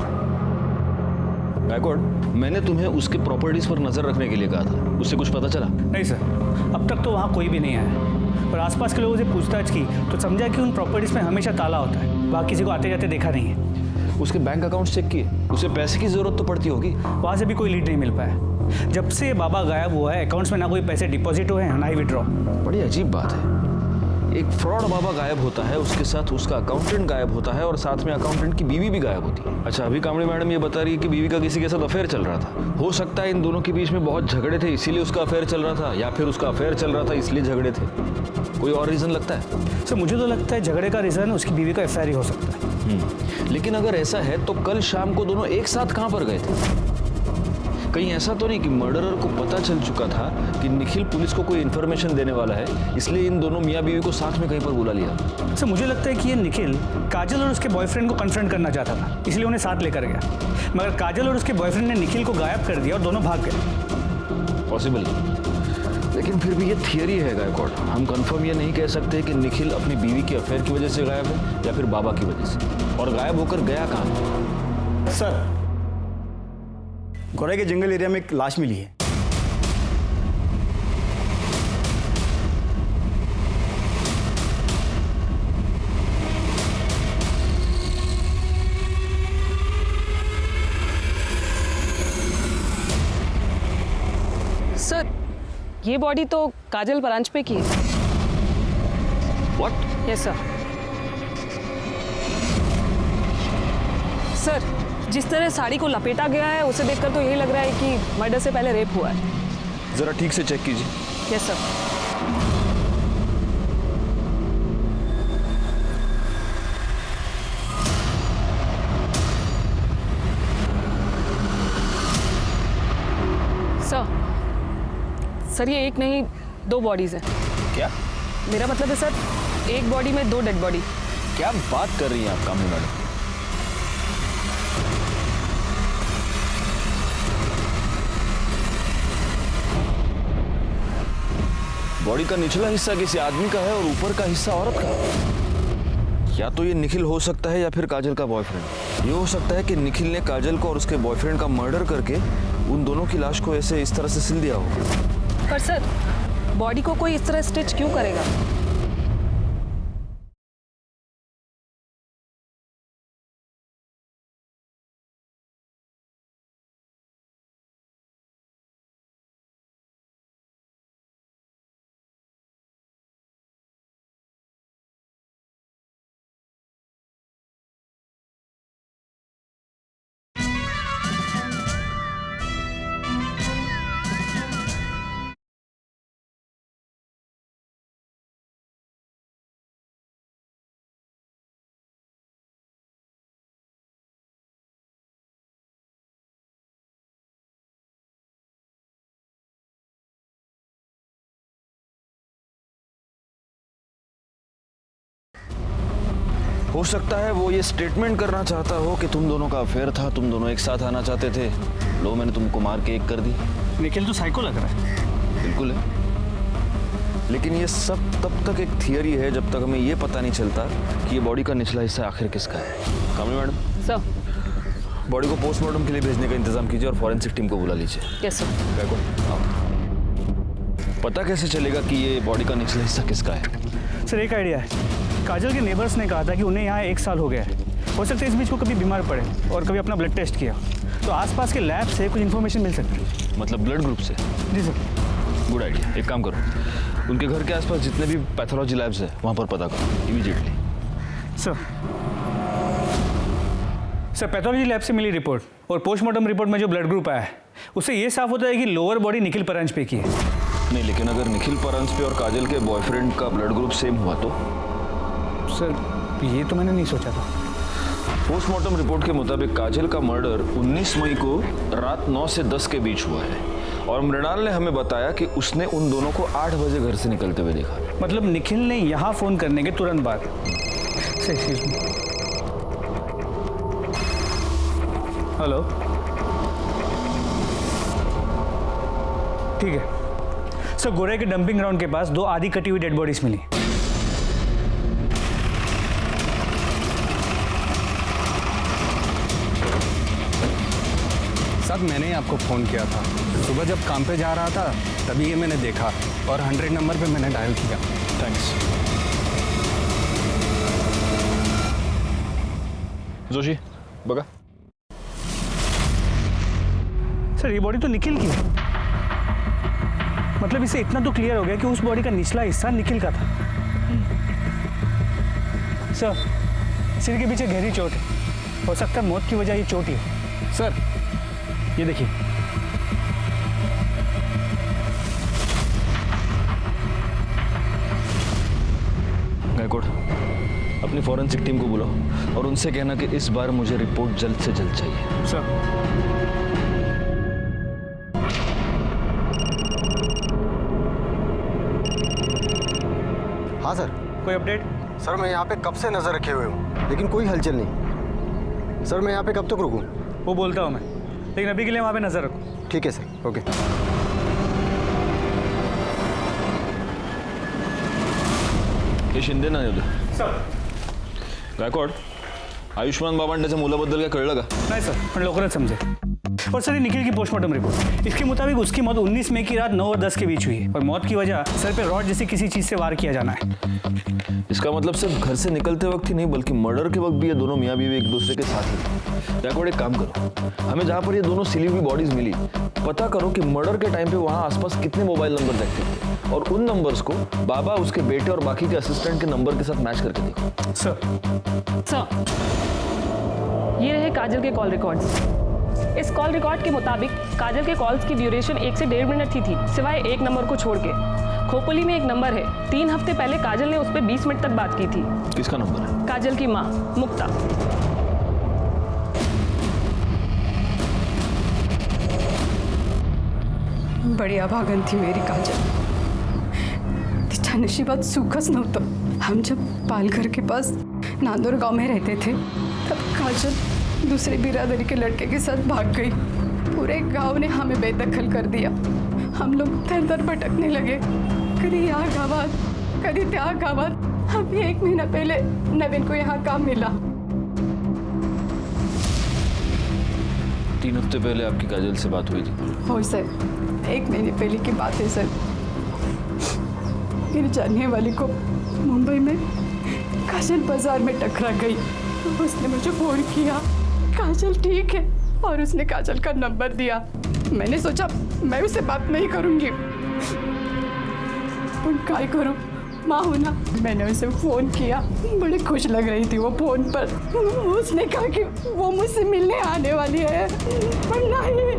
B: गायकवाड़, मैंने तुम्हें उसके प्रॉपर्टीज पर नजर रखने के लिए कहा था, उससे कुछ पता चला?
E: नहीं सर, अब तक तो वहाँ कोई भी नहीं आया, पर आसपास के लोगों से पूछताछ की तो समझा कि उन प्रॉपर्टीज में हमेशा ताला होता है। वहाँ किसी को आते जाते देखा नहीं है।
B: उसके बैंक अकाउंट चेक किए? उसे पैसे की जरूरत तो पड़ती होगी।
E: वहाँ से भी कोई लीड नहीं मिल पाया। जब से बाबा गायब हुआ है अकाउंट्स में ना कोई पैसे डिपॉजिट हुए हैं ना ही विड्रॉ।
B: बड़ी अजीब बात है, एक फ्रॉड बाबा गायब होता है, उसके साथ उसका अकाउंटेंट गायब होता है और साथ में अकाउंटेंट की बीवी भी गायब होती है। अच्छा, अभी कामड़ी मैडम ये बता रही है कि बीवी का किसी के साथ अफेयर चल रहा था। हो सकता है इन दोनों के बीच में बहुत झगड़े थे इसीलिए उसका अफेयर चल रहा था, या फिर उसका अफेयर चल रहा था इसलिए झगड़े थे। कोई और रीजन लगता है?
E: सर मुझे तो लगता है झगड़े का रीजन उसकी बीवी का अफेयर ही हो सकता है।
B: लेकिन अगर ऐसा है तो कल शाम को दोनों एक साथ कहाँ पर गए थे? कहीं ऐसा तो नहीं कि मर्डरर को पता चल चुका था कि निखिल पुलिस को कोई इन्फॉर्मेशन देने वाला है, इसलिए इन दोनों मियाँ बीवी को साथ में कहीं पर बुला लिया?
E: सर मुझे लगता है कि ये निखिल काजल और उसके बॉयफ्रेंड को कन्फ्रंट करना चाहता था, इसलिए उन्हें साथ लेकर गया, मगर काजल और उसके बॉयफ्रेंड ने निखिल को गायब कर दिया और दोनों भाग गए।
B: पॉसिबल, लेकिन फिर भी ये थियरी है गायकवाड़। हम कंफर्म ये नहीं कह सकते कि निखिल अपनी बीवी के अफेयर की वजह से गायब है या फिर बाबा की वजह से। और गायब होकर गया कहाँ?
O: सर, गोरे के जंगल एरिया में एक लाश मिली है।
A: सर, ये बॉडी तो काजल परांजपे की है।
B: व्हाट?
A: Yes sir. सर, जिस तरह साड़ी को लपेटा गया है उसे देखकर तो यही लग रहा है कि मर्डर से पहले रेप हुआ है।
B: जरा ठीक से चेक कीजिए।
A: Yes sir. सर, ये एक नहीं 2 बॉडीज हैं।
B: क्या?
A: मेरा मतलब है सर, एक बॉडी में 2 डेड बॉडी।
B: क्या बात कर रही हैं आप कामनी मैडम? बॉडी का निचला हिस्सा किसी आदमी का है और ऊपर का हिस्सा औरत का। या तो ये निखिल हो सकता है या फिर काजल का बॉयफ्रेंड। ये हो सकता है कि निखिल ने काजल को और उसके बॉयफ्रेंड का मर्डर करके उन दोनों की लाश को ऐसे इस तरह से सिल दिया होगा।
A: पर सर, बॉडी को कोई इस तरह स्टिच क्यों करेगा?
B: हो सकता है वो ये स्टेटमेंट करना चाहता हो कि तुम दोनों का अफेयर था, तुम दोनों एक साथ आना चाहते थे, लो मैंने तुमको मार के एक कर दी।
E: निखिल तो साइको लग रहा है।
B: बिल्कुल है, लेकिन ये सब तब तक एक थियरी है जब तक हमें ये पता नहीं चलता कि ये बॉडी का निचला हिस्सा आखिर किसका है। कामनी मैडम,
A: सर
B: बॉडी को पोस्टमार्टम के लिए भेजने का इंतजाम कीजिए और फॉरेंसिक टीम को बुला लीजिए।
A: Yes sir.
B: पता कैसे चलेगा कि ये बॉडी का निचला हिस्सा किसका है?
E: सर एक आइडिया है, काजल के नेबर्स ने कहा था कि उन्हें यहाँ 1 साल हो गया है। हो सकता है इस बीच वो कभी बीमार पड़े और कभी अपना ब्लड टेस्ट किया, तो आसपास के लैब से कुछ इन्फॉर्मेशन मिल सकती है।
B: मतलब ब्लड ग्रुप से?
E: जी सर।
B: Good idea. एक काम करो, उनके घर के आसपास जितने भी पैथोलॉजी लैब्स हैं वहाँ पर पता करो इमीडिएटली।
E: सर पैथोलॉजी लैब से मिली रिपोर्ट और पोस्टमार्टम रिपोर्ट में जो ब्लड ग्रुप आया है उससे ये साफ होता है कि लोअर बॉडी निखिल परांज पे की है।
B: नहीं, लेकिन अगर निखिल परांज पे और काजल के बॉयफ्रेंड का ब्लड ग्रुप सेम हुआ तो?
E: सर ये तो मैंने नहीं सोचा था।
B: पोस्टमार्टम रिपोर्ट के मुताबिक काजल का मर्डर 19 मई को रात 9 से 10 के बीच हुआ है और मृणाल ने हमें बताया कि उसने उन दोनों को 8 बजे घर से निकलते हुए देखा।
E: मतलब निखिल ने यहाँ फ़ोन करने के तुरंत बाद। हेलो, ठीक है सर। गोरे के डंपिंग ग्राउंड के पास 2 आधी कटी हुई डेड बॉडीज मिली।
S: सर मैंने ही आपको फ़ोन किया था, सुबह जब काम पे जा रहा था तभी ये मैंने देखा और 100 नंबर पे मैंने डायल किया।
B: थैंक्स। जोशी बघा।
E: सर ये बॉडी तो निखिल की है। मतलब इसे इतना तो क्लियर हो गया कि उस बॉडी का निचला हिस्सा निखिल का था। सर सिर के पीछे गहरी चोट है, हो सकता है मौत की वजह ये चोट ही है। सर ये देखिए,
B: गायकवाड़ अपनी फॉरेंसिक टीम को बुलाओ और उनसे कहना कि इस बार मुझे रिपोर्ट जल्द से जल्द चाहिए।
E: सर
O: हाँ सर।
E: कोई अपडेट?
O: सर मैं यहाँ पे कब से नज़र रखे हुए हूँ लेकिन कोई हलचल नहीं। सर मैं यहाँ पे कब तक रुकूँ?
E: वो बोलता हूँ मैं, लेकिन अभी के लिए वहाँ पे नज़र रखो।
O: ठीक है सर, ओके।
B: हे शिंदे ना येऊ
E: सर।
B: गायकवाड, आयुष्मान बाबा त्याच्या मुलाबद्दल काय कळलं का?
E: नहीं सर, पण लवकरच समजेल। और सर ये निखिल की पोस्टमार्टम रिपोर्ट, इसके मुताबिक उसकी मौत 19 मई की रात 9 और 10 के बीच हुई है और मौत की वजह सर पे रॉड जैसी किसी चीज से वार किया जाना है।
B: इसका मतलब सिर्फ घर से निकलते वक्त ही नहीं बल्कि मर्डर के वक्त भी ये दोनों मियाँ बीवी एक दूसरे के साथ ही। गायकवाड एक काम करो, हमें जहाँ पर ये दोनों सिली हुई बॉडीज मिली पता करो कि मर्डर के टाइम पे वहाँ आसपास कितने मोबाइल नंबर एक्टिव थे और उन नंबर्स को बाबा, उसके बेटे और बाकी के असिस्टेंट के नंबर के साथ मैच करके देखो।
A: सर ये रहे काजल के कॉल रिकॉर्ड्स। इस कॉल रिकॉर्ड के मुताबिक काजल के कॉल्स की ड्यूरेशन 1 से 1.5 मिनट थी सिवाय एक नंबर को छोड़ के। खोपोली में एक नंबर है, 3 हफ्ते पहले काजल ने उस पर 20 मिनट तक बात की थी।
B: किसका नंबर है?
A: काजल की माँ मुक्ता।
K: बड़ी अभागन थी मेरी काजल, तिच्या नशिबात सुखच नव्हतं। हम जब पालघर के पास नांदोर गांव में रहते थे तब काजल दूसरे बिरादरी के लड़के के साथ भाग गई। पूरे गांव ने हमें बेदखल कर दिया। हम लोग दर दर भटकने लगे, कभी यहाँ गावात कभी त्या गावात। अभी 1 महीना पहले नवीन को यहाँ काम मिला।
B: 3 हफ्ते पहले आपकी काजल से बात हुई थी?
K: हो सर, 1 महीने पहले की बात है सर। मेरी जानने वाली को मुंबई में काजल बाजार में टकरा गई। उसने मुझे फोन किया, काजल ठीक है, और उसने काजल का नंबर दिया। मैंने सोचा मैं उससे बात नहीं करूंगी, पर काय करूं, माँ हूं ना। मैंने उसे फोन किया, बड़ी खुश लग रही थी वो फोन पर। उसने कहा कि वो मुझसे मिलने आने वाली है, पर नहीं,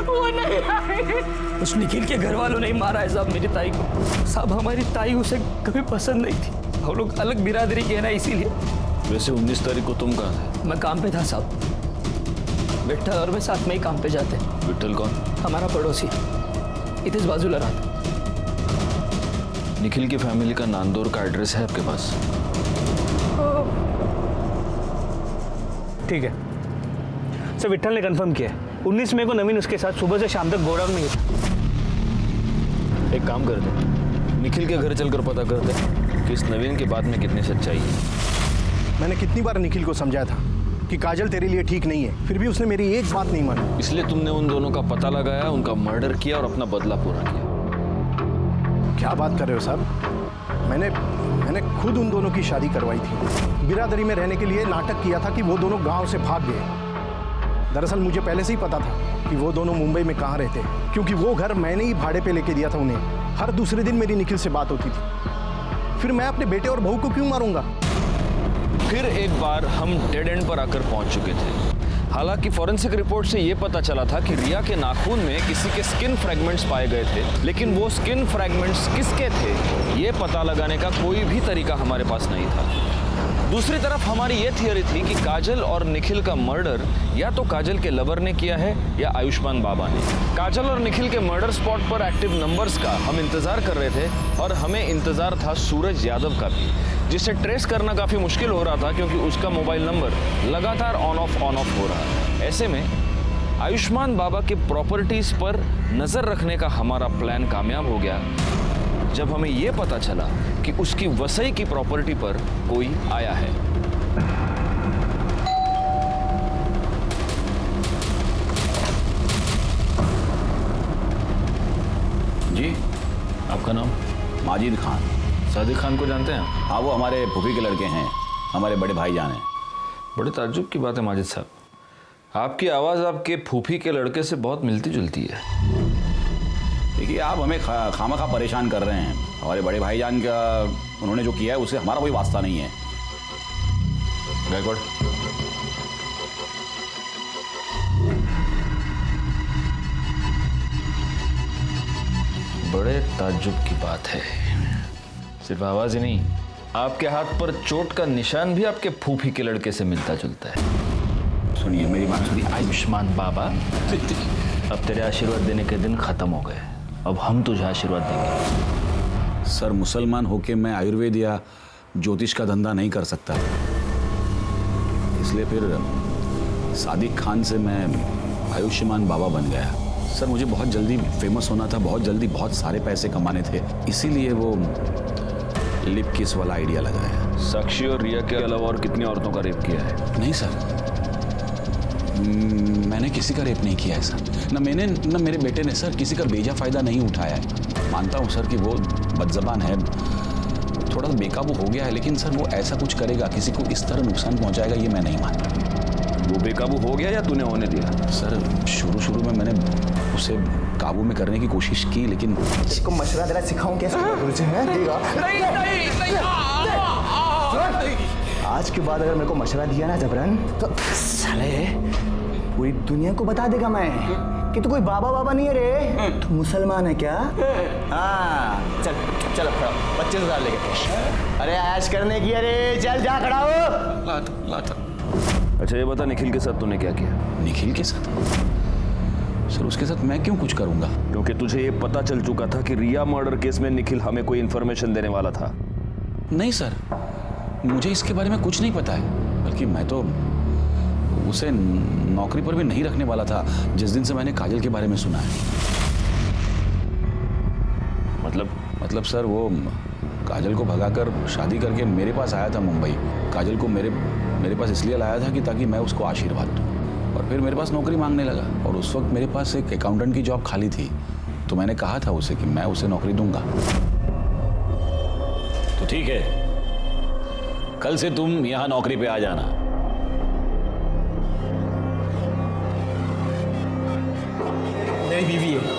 K: वो नहीं आई।
F: उस निखिल के घर वालों ने ही मारा है साहब मेरी ताई को। साहब हमारी ताई उसे कभी पसंद नहीं थी, हम लोग अलग बिरादरी के हैं ना इसीलिए।
B: वैसे 19 तारीख को तुम कहाँ थे?
F: मैं काम पे था साहब, विट्ठल और मैं साथ में ही काम पे जाते।
B: विट्ठल कौन?
F: हमारा पड़ोसी, इधर बाजूला रहा।
B: निखिल की फैमिली का नांदौर का एड्रेस है आपके पास?
C: ठीक है सर, विट्ठल ने कंफर्म किया है 19 मई को नवीन उसके साथ सुबह से शाम तक गोडाउन में ही था।
B: एक काम करते, निखिल के घर चलकर पता करते कि इस नवीन की बात में कितनी सच्चाई है।
O: मैंने कितनी बार निखिल को समझाया था कि काजल तेरे लिए ठीक नहीं है, फिर भी उसने मेरी एक बात नहीं मानी।
B: इसलिए तुमने उन दोनों का पता लगाया, उनका मर्डर किया और अपना बदला पूरा किया।
O: क्या बात कर रहे हो साहब? मैंने खुद उन दोनों की शादी करवाई थी। बिरादरी में रहने के लिए नाटक किया था कि वो दोनों गांव से भाग गए। दरअसल मुझे पहले से ही पता था कि वो दोनों मुंबई में कहाँ रहते हैं, क्योंकि वो घर मैंने ही भाड़े पे लेके दिया था उन्हें। हर दूसरे दिन मेरी निखिल से बात होती थी। फिर मैं अपने बेटे और बहू को क्यों मारूंगा?
B: फिर एक बार हम डेड एंड पर आकर पहुंच चुके थे। हालांकि फॉरेंसिक रिपोर्ट से यह पता चला था कि रिया के नाखून में किसी के स्किन फ्रैगमेंट्स पाए गए थे, लेकिन वो स्किन फ्रैगमेंट्स किसके थे ये पता लगाने का कोई भी तरीका हमारे पास नहीं था। दूसरी तरफ हमारी ये थियरी थी कि काजल और निखिल का मर्डर या तो काजल के लवर ने किया है या आयुष्मान बाबा ने। काजल और निखिल के मर्डर स्पॉट पर एक्टिव नंबर्स का हम इंतजार कर रहे थे और हमें इंतजार था सूरज यादव का भी, जिसे ट्रेस करना काफी मुश्किल हो रहा था क्योंकि उसका मोबाइल नंबर लगातार ऑन ऑफ हो रहा है। ऐसे में आयुष्मान बाबा के प्रॉपर्टीज पर नजर रखने का हमारा प्लान कामयाब हो गया जब हमें यह पता चला कि उसकी वसई की प्रॉपर्टी पर कोई आया है।
I: जी,
B: आपका नाम?
I: माजिद खान।
B: सादिक खान को जानते हैं?
I: हाँ, वो हमारे फूफी के लड़के हैं, हमारे बड़े भाईजान हैं।
B: बड़े ताज्जुब की बात है माजिद साहब, आपकी आवाज़ आपके फूफी के लड़के से बहुत मिलती जुलती है।
I: देखिए, आप हमें खामखा परेशान कर रहे हैं। हमारे बड़े भाईजान का उन्होंने जो किया है उससे हमारा कोई वास्ता नहीं है।
B: गायकवाड़, बड़े ताज्जुब की बात है। सिर्फ आवाज ही नहीं, आपके हाथ पर चोट का निशान भी आपके फूफी के लड़के से मिलता जुलता है।
I: सुनिए मेरी बात सुनिए।
B: आयुष्मान बाबा, अब तेरे आशीर्वाद देने के दिन खत्म हो गए, अब हम तुझे आशीर्वाद देंगे।
I: सर, मुसलमान होके मैं आयुर्वेद या ज्योतिष का धंधा नहीं कर सकता, इसलिए फिर सादिक खान से मैं आयुष्मान बाबा बन गया। सर, मुझे बहुत जल्दी फेमस होना था, बहुत जल्दी बहुत सारे पैसे कमाने थे, इसीलिए वो लिप किस वाला आइडिया लगाया।
B: साक्षी और रिया के अलावा और कितनी औरतों का रेप किया है?
I: नहीं सर, मैंने किसी का रेप नहीं किया है सर। न मैंने न मेरे बेटे ने सर किसी का बेजा फायदा नहीं उठाया है। मानता हूँ सर कि वो बदजबान है, थोड़ा सा बेकाबू हो गया है, लेकिन सर वो ऐसा कुछ करेगा, किसी को इस तरह नुकसान पहुंचाएगा, ये मैं नहीं मानता।
B: वो बेकाबू हो गया या तूने होने दिया?
I: सर, शुरू में मैंने उसे काबू में करने की कोशिश की, लेकिन
J: इसको मशवरा देना सिखाऊं कैसे? आज के बाद अगर मेरे को मशवरा दिया ना जबरन, तो साले पूरी दुनिया को बता देगा मैं कि तू कोई बाबा नहीं है रे, तू मुसलमान है क्या? हाँ, चल चल अब खड़ा 25,000 लेके। अरे ऐश करने की, अरे चल जा खड़ा हो।
B: लाता। अच्छा ये बता, निखिल के साथ तूने क्या किया?
I: निखिल के साथ? सर, उसके साथ मैं क्यों कुछ करूंगा?
B: क्योंकि तुझे ये पता चल चुका था कि रिया मर्डर केस में निखिल हमें कोई इन्फॉर्मेशन देने वाला था।
I: नहीं सर, मुझे इसके बारे में कुछ नहीं पता है, बल्कि मैं तो उसे नौकरी पर भी नहीं रखने वाला था जिस दिन से मैंने काजल के बारे में सुना है। मतलब सर, वो काजल को भगाकर शादी करके मेरे पास आया था मुंबई। काजल को मेरे पास इसलिए लाया था कि ताकि मैं उसको आशीर्वाद दूं, और फिर मेरे पास नौकरी मांगने लगा, और उस वक्त मेरे पास एक अकाउंटेंट की जॉब खाली थी, तो मैंने कहा था उसे कि मैं उसे नौकरी दूंगा। तो ठीक है, कल से तुम यहाँ नौकरी पे आ जाना।
L: मेरी बीवी है।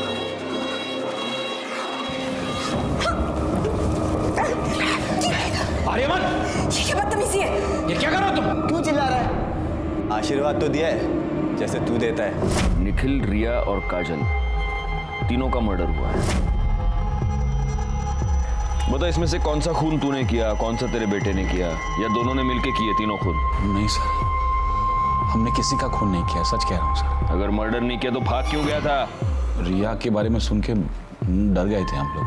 I: आर्यमन,
P: ये क्या बदतमीजी है?
I: ये क्या कर रहे हो तुम?
J: क्यों चिल्ला रहा है? आशीर्वाद तो दिया है जैसे तू देता है।
B: निखिल, रिया और काजल तीनों का मर्डर हुआ है। बता, इसमें से कौन सा खून तूने किया, कौन सा तेरे बेटे ने किया, या दोनों ने मिलके किए तीनों खून?
I: नहीं सर, हमने किसी का खून नहीं किया, सच कह रहा हूँ सर।
B: अगर मर्डर नहीं किया तो भाग क्यों गया था?
I: रिया के बारे में सुन के डर गए थे हम लोग।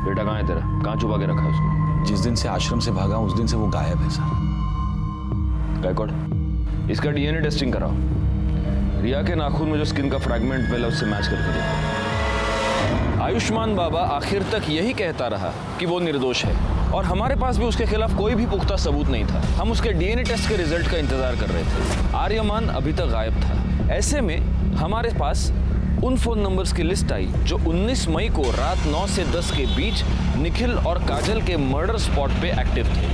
B: बेटा कहाँ है तेरा? कहाँ छुपा के रखा है उसको?
I: जिस दिन से आश्रम से भागा उस दिन से वो गायब है सर।
B: गायकवाड़, इसका डीएनए टेस्टिंग कराओ। रिया के नाखून में जो स्किन का फ्रैगमेंट मिला उससे मैच करके देखो। आयुष्मान बाबा आखिर तक यही कहता रहा कि वो निर्दोष है और हमारे पास भी उसके खिलाफ कोई भी पुख्ता सबूत नहीं था। हम उसके डीएनए टेस्ट के रिजल्ट का इंतजार कर रहे थे। आर्यमान अभी तक गायब था। ऐसे में हमारे पास उन फोन नंबर्स की लिस्ट आई जो 19 मई को रात 9 से 10 के बीच निखिल और काजल के मर्डर स्पॉट पे एक्टिव थे।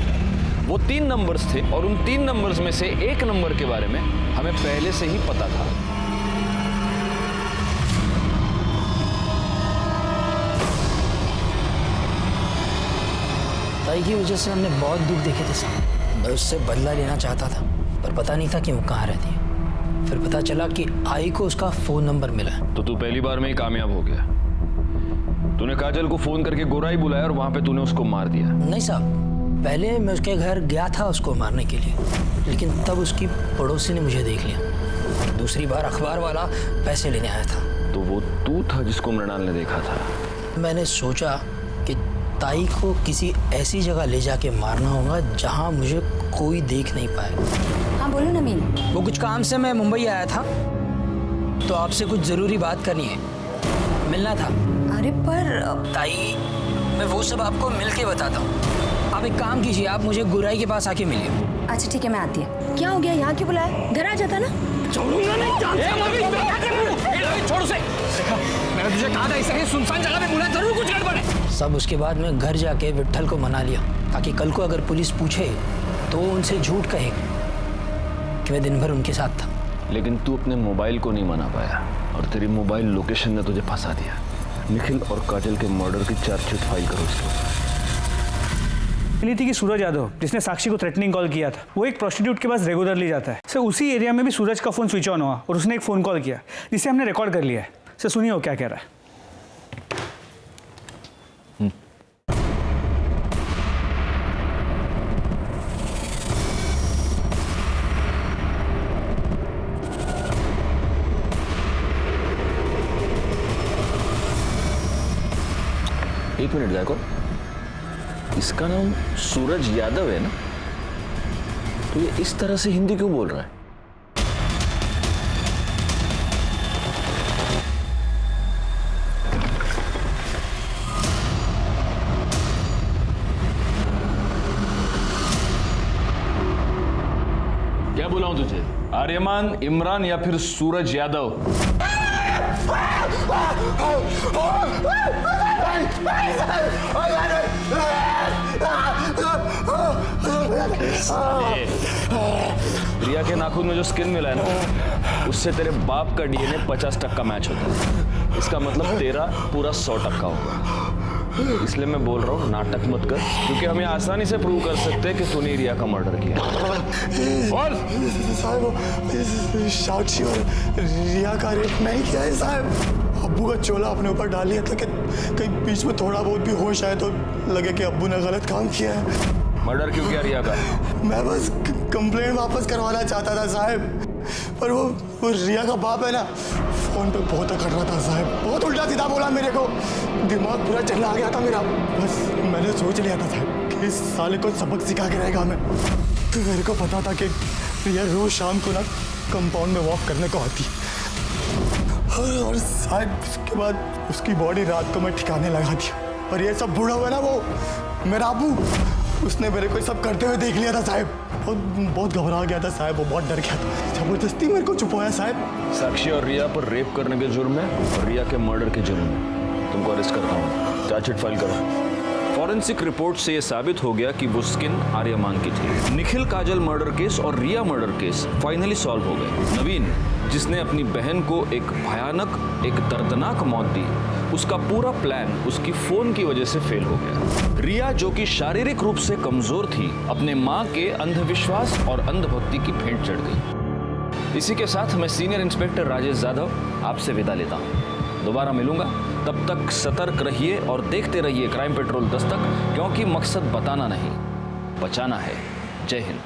B: वो 3 नंबर्स थे और उन 3 नंबर्स में से एक नंबर के बारे में हमें पहले से ही पता था।
T: ताई की वजह से हमने बहुत दुख देखे थे साहब। मैं उससे बदला लेना चाहता था पर पता नहीं था कि वो कहाँ रहती है। फिर पता चला कि आई को उसका फोन नंबर मिला है।
B: तो तू पहली बार में ही कामयाब हो गया। तूने काजल को फोन करके गोराई बुलाया और वहां पे तूने उसको मार दिया।
T: नहीं साहब, पहले मैं उसके घर गया था उसको मारने के लिए, लेकिन तब उसकी पड़ोसी ने मुझे देख लिया। दूसरी बार अखबार वाला पैसे लेने आया था।
B: तो वो तू था जिसको मृणाल ने देखा था?
T: मैंने सोचा कि ताई को किसी ऐसी जगह ले जाके मारना होगा जहां मुझे कोई देख नहीं पाए।
P: हाँ बोलो नवीन।
T: वो कुछ काम से मैं मुंबई आया था तो आपसे कुछ जरूरी बात करनी है, मिलना था।
P: अरे पर
T: ताई, मैं वो सब आपको मिल के बताता हूँ। आप एक काम कीजिए, आप मुझे गुराई के पास आके मिलिए।
P: अच्छा ठीक है, मैं आती है। क्या हो गया, यहाँ क्यों बुलाया? घर आ जाता ना।
T: छोड़ूंगा नहीं। छोड़ उसे। मैंने तुझे कहा था इसे सुनसान जगह पे बुलाया, जरूर कुछ गड़बड़ है। सब उसके बाद मैं घर जाके विट्ठल को मना लिया ताकि कल को अगर पुलिस पूछे तो उनसे झूठ कहे कि मैं दिन भर उनके साथ था।
B: लेकिन तू अपने मोबाइल को नहीं मना पाया और तेरी मोबाइल लोकेशन ने तुझे फंसा दिया। निखिल और काजल के मर्डर की चार्जशीट फाइल करो इसके ऊपर।
U: मिली थी कि सूरज यादव जिसने साक्षी को थ्रेटनिंग कॉल किया था, वो एक प्रोस्टिट्यूट के पास रेगुलरली जाता है। सर उसी एरिया में भी सूरज का फोन स्विच ऑन हुआ और उसने एक फ़ोन कॉल किया जिसे हमने रिकॉर्ड कर लिया है। सर सुनिए वो क्या कह रहा है।
B: एक मिनट जाको, इसका नाम सूरज यादव है ना? तो ये इस तरह से हिंदी क्यों बोल रहा है? क्या बुलाऊं तुझे? आर्यमान, इमरान या फिर सूरज यादव? रिया के नाखून में जो स्किन मिला है ना, उससे तेरे बाप का डीएनए 50% मैच होता है। इसका मतलब तेरा पूरा 100% होगा। इसलिए मैं बोल रहा हूँ नाटक मत कर, क्योंकि हम ये आसानी से प्रूव कर सकते हैं कि तूने रिया का मर्डर किया।
C: और साहब, साक्षी और रिया का रेप नहीं किया है साहब। अब्बू का चोला अपने ऊपर डाल लिया था कि कहीं बीच में थोड़ा बहुत भी होश आए तो लगे कि अब्बू ने गलत काम किया है।
B: मर्डर क्यों किया रिया का?
C: मैं बस कंप्लेंट वापस करवाना चाहता था साहब, पर वो रिया का बाप है ना, फोन पे बहुत अकड़ रहा था साहब, बहुत उल्टा सीधा बोला मेरे को, दिमाग पूरा चला आ गया था मेरा। बस मैंने सोच लिया था साहब कि इस साले को सबक सिखा के रहेगा मैं। तो मेरे को पता था कि रिया रोज शाम को ना कंपाउंड में वॉक करने को आती, और साहब उसके बाद उसकी बॉडी रात को मैं ठिकाने लगा दिया। पर ये सब बूढ़ा हुआ ना वो मेरा अबू, उसने मेरे को सब करते हुए देख लिया था साहब, और बहुत घबरा गया था साहब, वो बहुत डर गया था। जबरदस्ती मेरे को छुपाया साहब।
B: साक्षी और रिया पर रेप करने के जुर्म में और रिया के मर्डर के जुर्म में तुमको अरेस्ट करता हूँ। चार्जशीट फाइल करो। फॉरेंसिक रिपोर्ट से यह साबित हो गया कि वो स्किन आर्यमान की थी। निखिल काजल मर्डर केस और रिया मर्डर केस फाइनली सॉल्व हो गए। नवीन, जिसने अपनी बहन को एक भयानक, एक दर्दनाक मौत दी, उसका पूरा प्लान उसकी फोन की वजह से फेल हो गया। रिया, जो कि शारीरिक रूप से कमजोर थी, अपने माँ के अंधविश्वास और अंधभक्ति की भेंट चढ़ गई। इसी के साथ मैं सीनियर इंस्पेक्टर राजेश जाधव आपसे विदा लेता हूँ। दोबारा मिलूंगा, तब तक सतर्क रहिए और देखते रहिए क्राइम पेट्रोल दस्तक, क्योंकि मकसद बताना नहीं, बचाना है। जय हिंद।